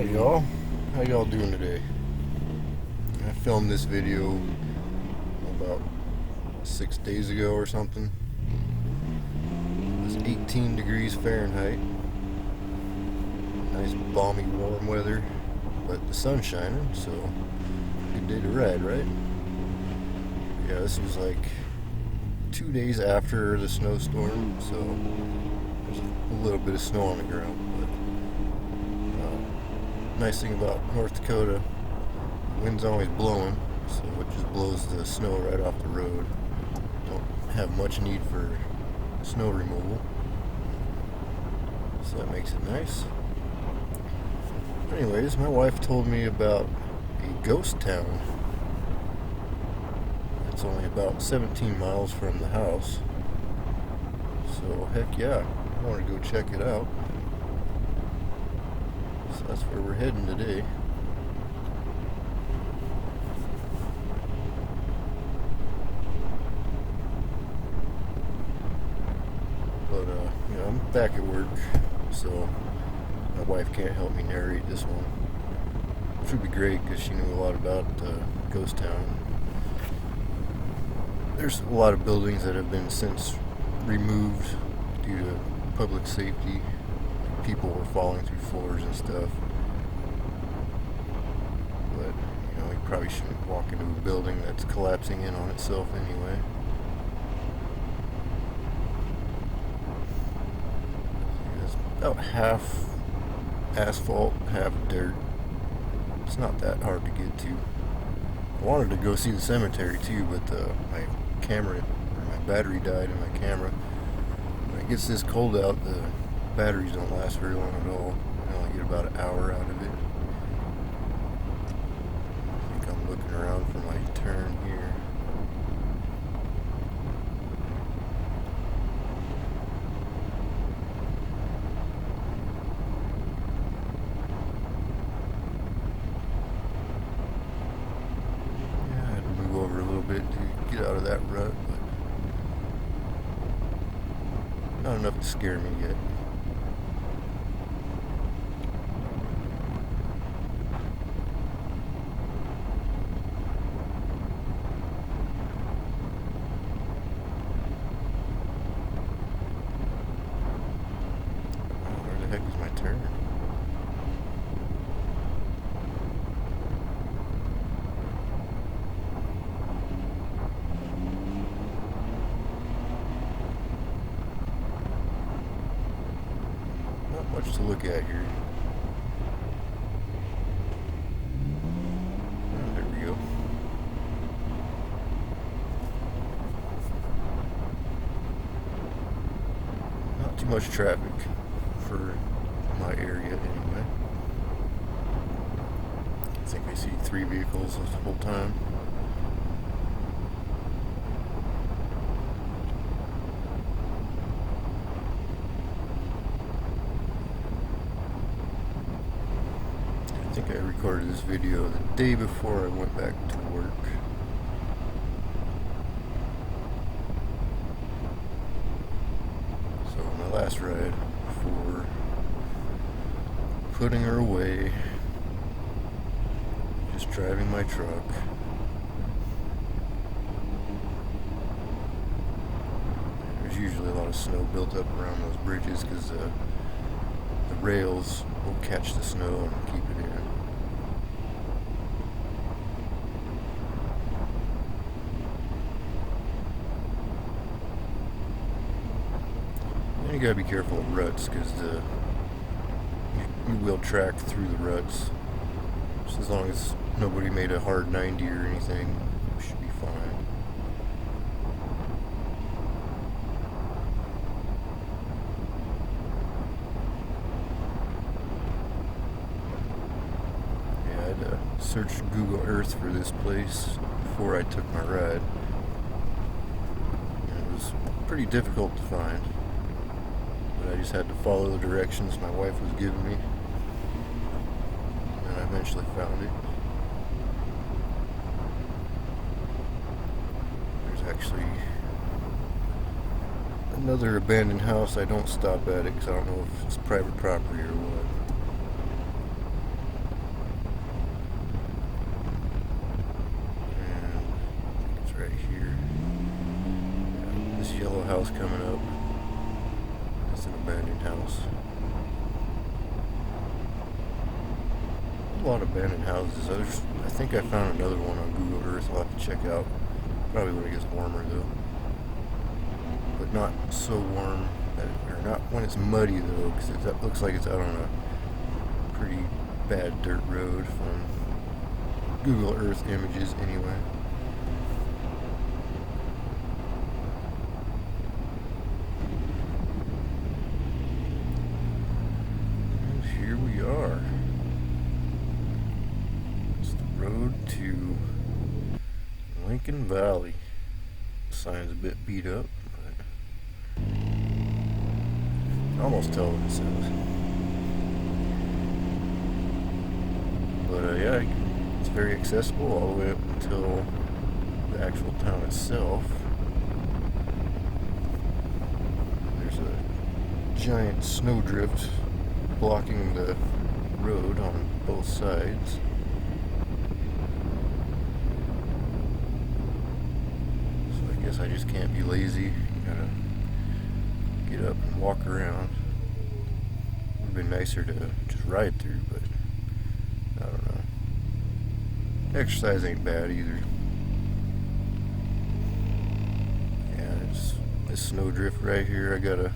Alright y'all, how y'all doing today? I filmed this video about 6 days ago or something. It was 18 degrees Fahrenheit. Nice balmy warm weather, but the sun's shining, so good day to ride, right? Yeah, this was like 2 days after the snowstorm, so there's a little bit of snow on the ground, but nice thing about North Dakota, the wind's always blowing, so it just blows the snow right off the road. Don't have much need for snow removal, so that makes it nice. Anyways, my wife told me about a ghost town. It's only about 17 miles from the house, so heck yeah, I want to go check it out. So that's where we're heading today. But I'm back at work, so my wife can't help me narrate this one, which would be great because she knew a lot about Ghost Town. There's a lot of buildings that have been since removed due to public safety. People were falling through floors and stuff. But, you probably shouldn't walk into a building that's collapsing in on itself anyway. It's about half asphalt, half dirt. It's not that hard to get to. I wanted to go see the cemetery too, but my battery died in my camera. When it gets this cold out, the batteries don't last very long at all. I only get about an hour out of it. I think I'm looking around for my turn here. Yeah, I had to move over a little bit to get out of that rut, but not enough to scare me yet. Where the heck is my turn? Not much to look at here. Oh, there we go. Not too much traffic for my area anyway. I think I see 3 vehicles the whole time. I think I recorded this video the day before I went back to work. So my last ride before putting her away, just driving my truck. There's usually a lot of snow built up around those bridges because the rails will catch the snow and keep it in. And you gotta be careful of ruts because you will track through the ruts. Just as long as nobody made a hard 90 or anything, you should be fine. Searched Google Earth for this place before I took my ride. And it was pretty difficult to find, but I just had to follow the directions my wife was giving me, and I eventually found it. There's actually another abandoned house. I don't stop at it because I don't know if it's private property or what. yellow house coming up. It's an abandoned house. A lot of abandoned houses. I think I found another one on Google Earth I'll have to check out. Probably when it gets warmer though. But not so warm, or not when it's muddy though, because it looks like it's out on a pretty bad dirt road from Google Earth images anyway. And here we are. It's the road to Lincoln Valley. The sign's a bit beat up, but I can almost tell what it says. But yeah, it's very accessible all the way up until the actual town itself. There's a giant snowdrift blocking the road on both sides. So I guess I just can't be lazy. You gotta get up and walk around. Would have been nicer to just ride through, but I don't know. Exercise ain't bad either. Yeah, it's this snowdrift right here. I gotta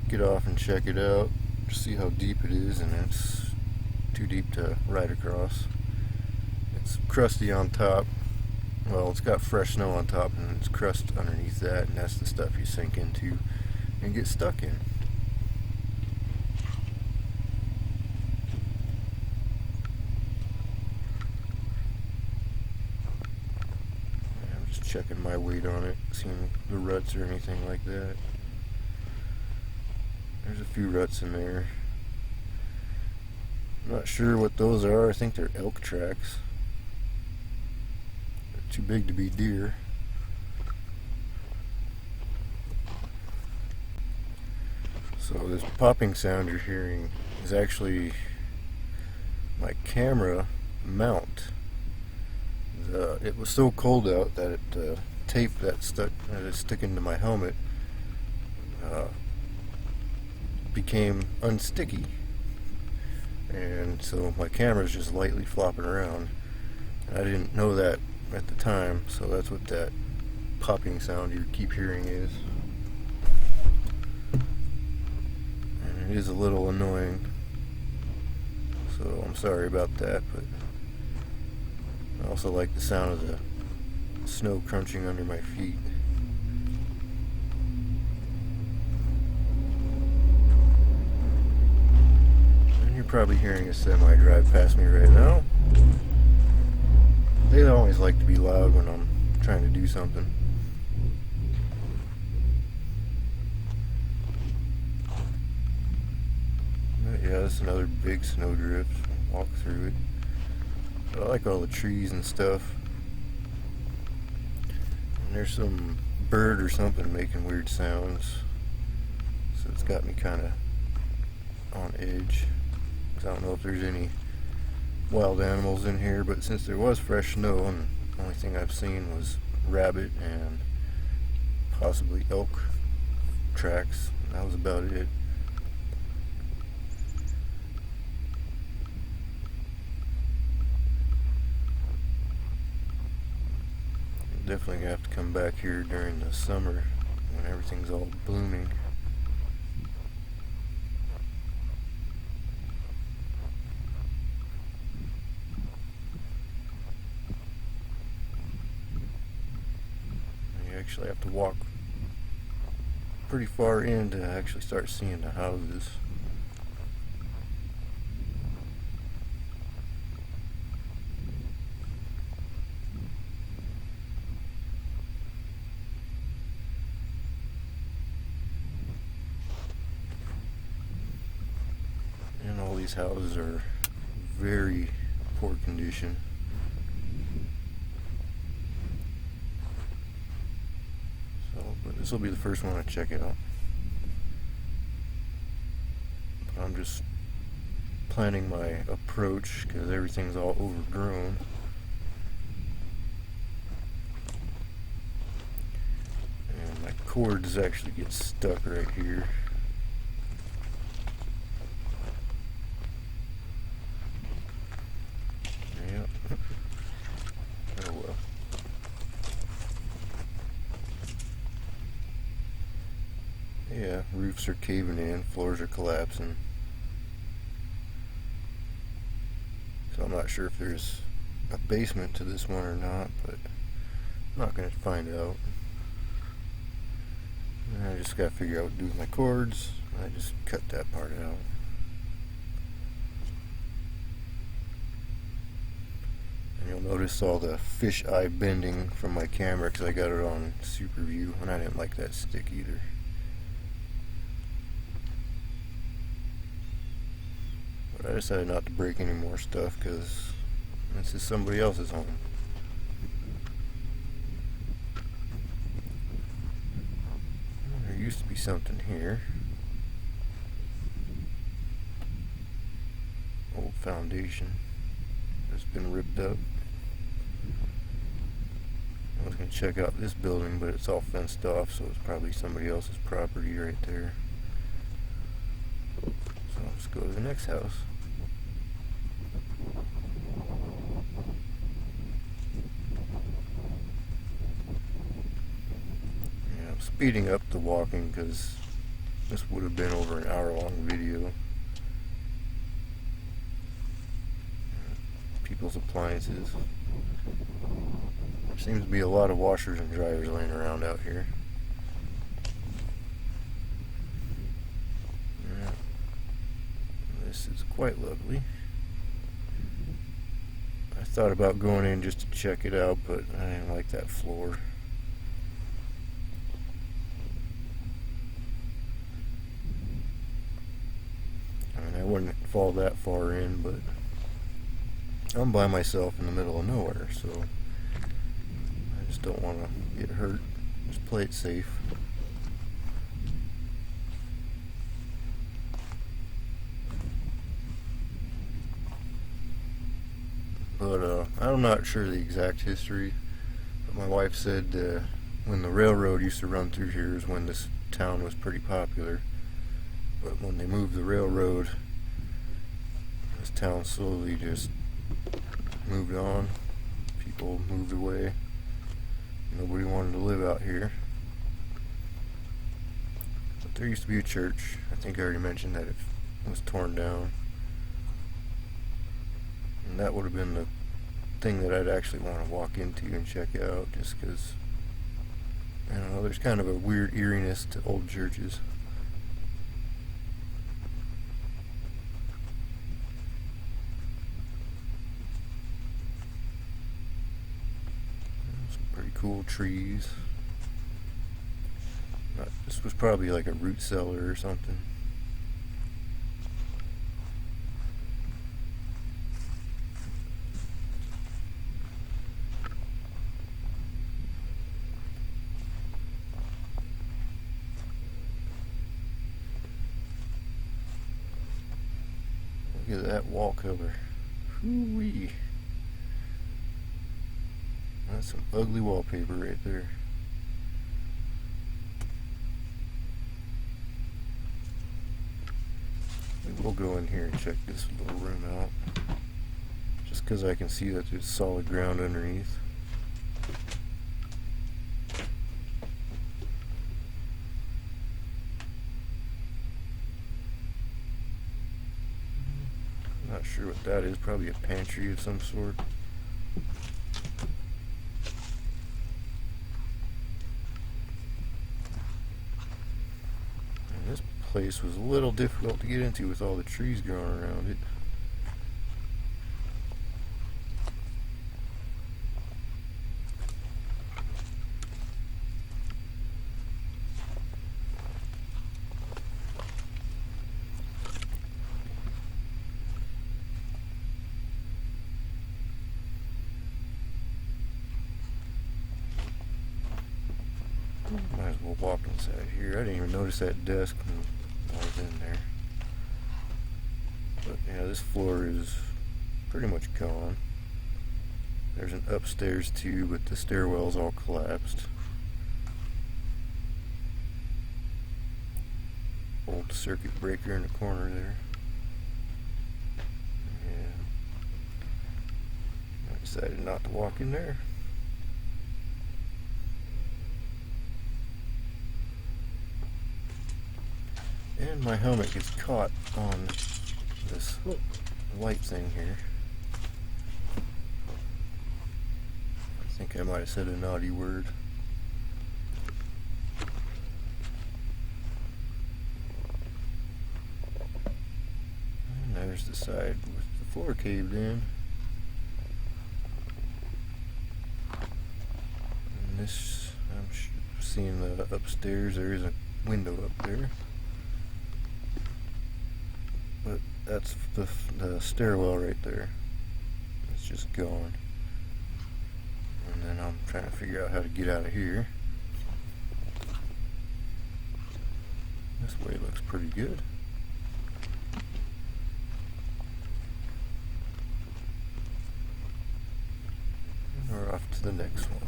get off and check it out, see how deep it is, and it's too deep to ride across. It's crusty on top. Well, it's got fresh snow on top, and it's crust underneath that, and that's the stuff you sink into and get stuck in. Checking my weight on it, seeing the ruts or anything like that. There's a few ruts in there. I'm not sure what those are. I think they're elk tracks. They're too big to be deer. So this popping sound you're hearing is actually my camera mount. It was so cold out that tape that is sticking to my helmet became unsticky, and so my camera's just lightly flopping around. And I didn't know that at the time, so that's what that popping sound you keep hearing is. And it is a little annoying, so I'm sorry about that, but I also like the sound of the snow crunching under my feet. And you're probably hearing a semi drive past me right now. They always like to be loud when I'm trying to do something. But yeah, this is another big snowdrift. Walk through it. I like all the trees and stuff. And there's some bird or something making weird sounds. So it's got me kind of on edge. 'Cause I don't know if there's any wild animals in here, but since there was fresh snow, and the only thing I've seen was rabbit and possibly elk tracks, that was about it. Definitely gonna have to come back here during the summer when everything's all blooming. You actually have to walk pretty far in to actually start seeing the houses. All these houses are very poor condition. So, but this will be the first one I check out. But I'm just planning my approach because everything's all overgrown. And my cords actually get stuck right here. Yep. Oh well. Yeah, roofs are caving in, floors are collapsing. So I'm not sure if there's a basement to this one or not, but I'm not going to find out. I just got to figure out what to do with my cords. I just cut that part out. And you'll notice all the fish eye bending from my camera because I got it on super view, and I didn't like that stick either. But I decided not to break any more stuff because this is somebody else's home. There used to be something here. Old foundation. It's been ripped up. I was going to check out this building, but it's all fenced off, so it's probably somebody else's property right there. So I'll just go to the next house. Yeah, I'm speeding up the walking because this would have been over an hour-long video. People's appliances. There seems to be a lot of washers and dryers laying around out here. Yeah. This is quite lovely. I thought about going in just to check it out, but I didn't like that floor. I mean, I wouldn't fall that far in, but I'm by myself in the middle of nowhere, so I just don't want to get hurt. Just play it safe. But I'm not sure the exact history, but my wife said when the railroad used to run through here is when this town was pretty popular. But when they moved the railroad, this town slowly just moved on. People moved away. Nobody wanted to live out here. But there used to be a church. I think I already mentioned that it was torn down. And that would have been the thing that I'd actually want to walk into and check out, just because, I don't know, there's kind of a weird eeriness to old churches. Some pretty cool trees. This was probably like a root cellar or something. Look at that wall cover. Hoo-wee. That's some ugly wallpaper right there. We'll go in here and check this little room out, just because I can see that there's solid ground underneath. Not sure what that is, probably a pantry of some sort. And this place was a little difficult to get into with all the trees growing around it. Might as well walk inside here. I didn't even notice that desk when I was in there. But yeah, this floor is pretty much gone. There's an upstairs too, but the stairwell's all collapsed. old circuit breaker in the corner there. And I decided not to walk in there. And my helmet gets caught on this light thing here. I think I might have said a naughty word. And there's the side with the floor caved in. And this, I'm seeing the upstairs, there is a window up there. But that's the stairwell right there. It's just gone. And then I'm trying to figure out how to get out of here. This way looks pretty good. And we're off to the next one.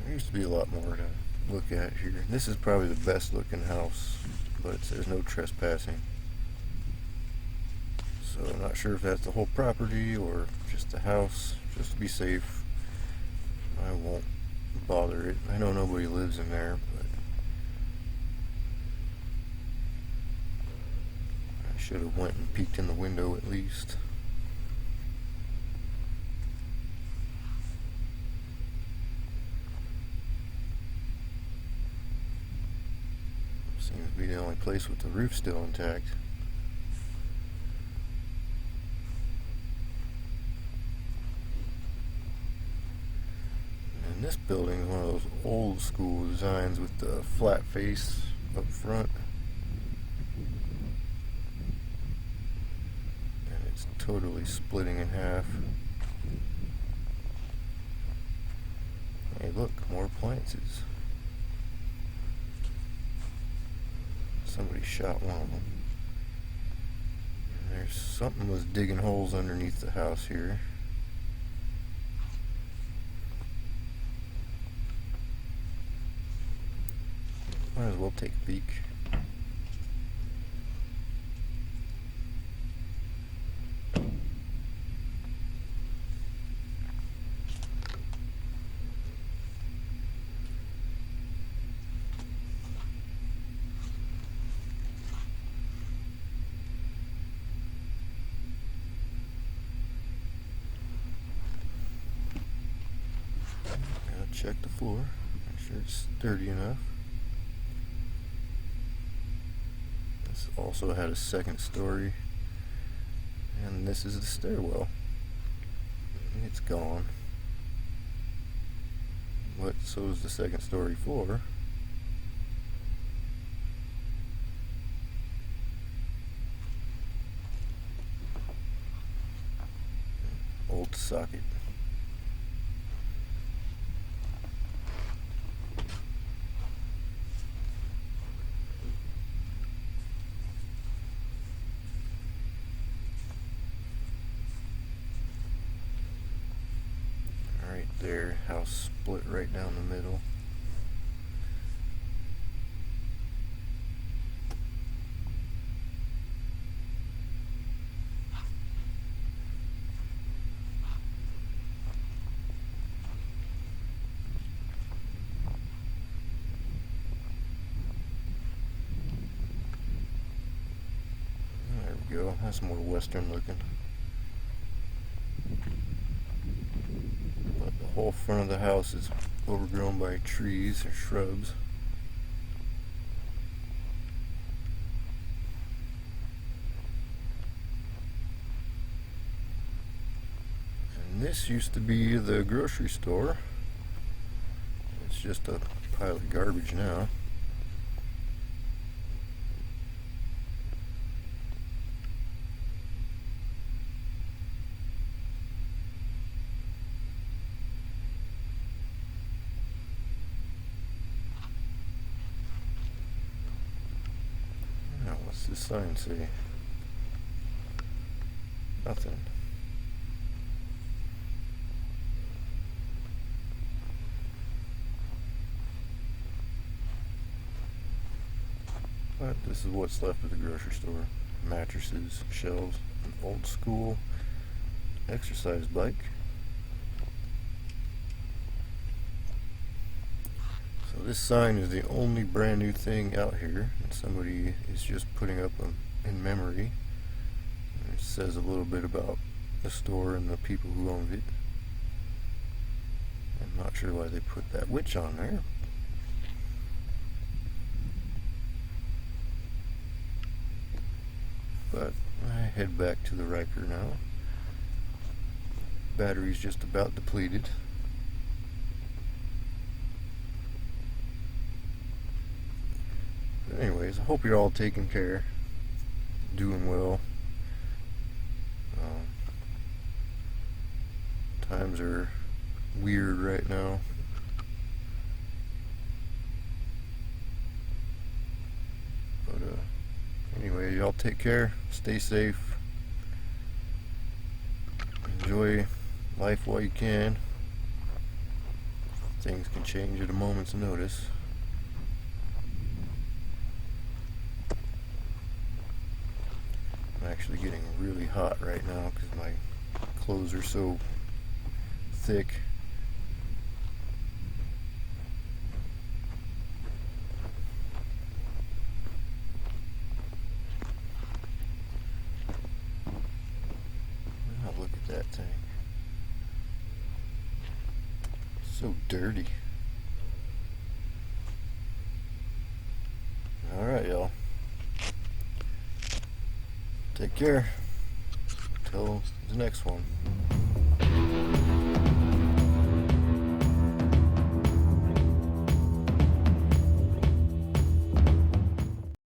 There used to be a lot more to look at here. This is probably the best looking house, but it says no trespassing. So I'm not sure if that's the whole property or just the house. Just to be safe, I won't bother it. I know nobody lives in there, but I should have went and peeked in the window at least. Seems to be the only place with the roof still intact. And this building is one of those old school designs with the flat face up front. And it's totally splitting in half. Hey look, more appliances. Somebody shot one of them. And there's something was digging holes underneath the house here. Might as well take a peek. Check the floor, make sure it's sturdy enough. This also had a second story, and this is the stairwell. It's gone, but so is the second story floor. Old socket. There, house split right down the middle. There we go, that's more western looking. The whole front of the house is overgrown by trees or shrubs. And this used to be the grocery store. It's just a pile of garbage now. this sign say? Nothing. But this is what's left of the grocery store. Mattresses, shelves, an old school exercise bike. So this sign is the only brand new thing out here, and somebody is just putting up in memory. And it says a little bit about the store and the people who owned it. I'm not sure why they put that witch on there. But I head back to the Ryker now. Battery's just about depleted. But anyways, I hope you're all taking care, doing well. Times are weird right now. But anyway, y'all take care, stay safe, enjoy life while you can. Things can change at a moment's notice. I'm actually getting really hot right now because my clothes are so thick. Oh, look at that thing. So dirty. Alright, y'all. Take care. Till the next one.